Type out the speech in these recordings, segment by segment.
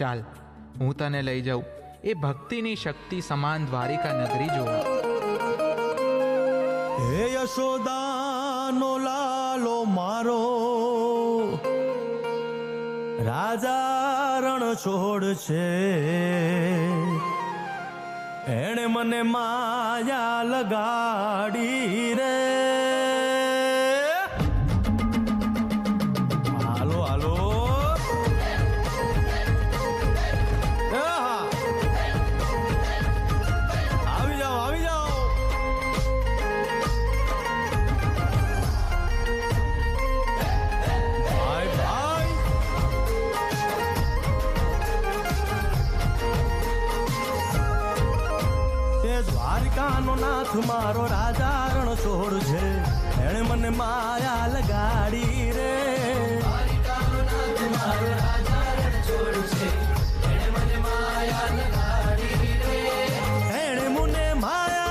ચાલ હું તને લઈ જાઉં એ ભક્તિની શક્તિ સમાન દ્વારિકા નગરી જોવા. હે યશોદાનો લાલો મારો, રાજા રણ છોડ છે, એણે મને માયા લગાડી રે. હાલો હાલો આવી જાઓ આવી જાઓ. ભાઈ ભાઈ તે દ્વારિકાનો નાથ મારો રાજા રણ છોડ છે, એણે મને માયા લગાડી રે. દ્વારિકાનો નાથ મારો રાજા રણ છોડ છે, એણે મને માયા લગાડી રે. એણે મને માયા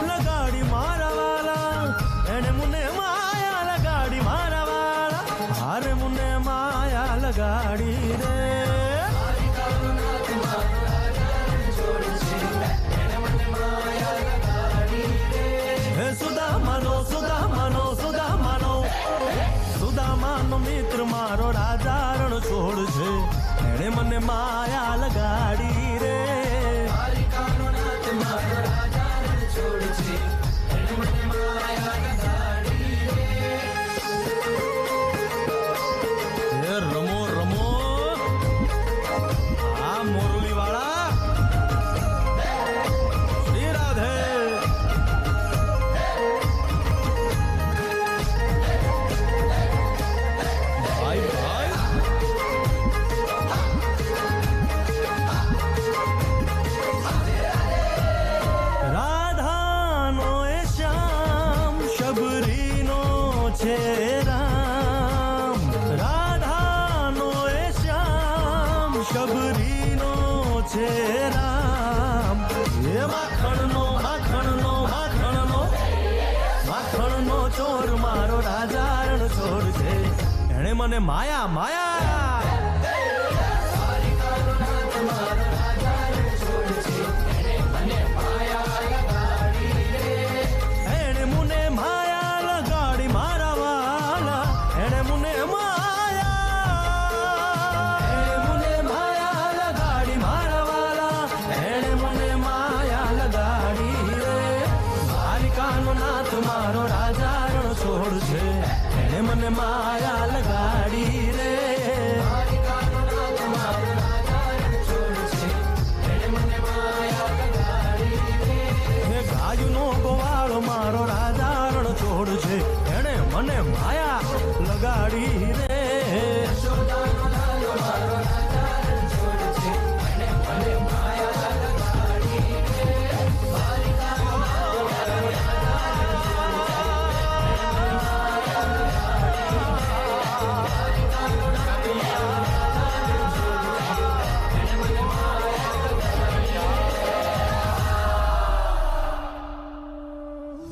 લગાડી મારા વાલા, એણે મને માયા લગાડી મારા વાલા, હારે મને માયા લગાડી રે. સુદામાનો મિત્ર મારો રાજા રણ છોડ છે, એણે મને માયા લગાડી રે. રમો રમો આ મોરલી વાળા, શ્રી રાધે. ભાઈ ભાઈ રાધાનો એ શ્યામ, શબરીનો છે રામ. રાધાનો એ શ્યામ, શબરીનો છે રામ. એ માખણનો માખણનો માખણનો માખણનો ચોર મારો રાજા રણ છોડ છે, એણે મને માયા માયા. એણે મને માયા લગાડી મારા વાલા, એણે મને માયા લગાડી મારા વાલા, એણે મને માયા લગાડી રે. દ્વારિકાનો નાથ મારો રાજા રણ છોડ છે, એણે મને માયા લગાડી રે. હે ગાયનો ગોવાળો મારો રાજા રણ છોડ છે, એણે મને માયા લગાડી રે.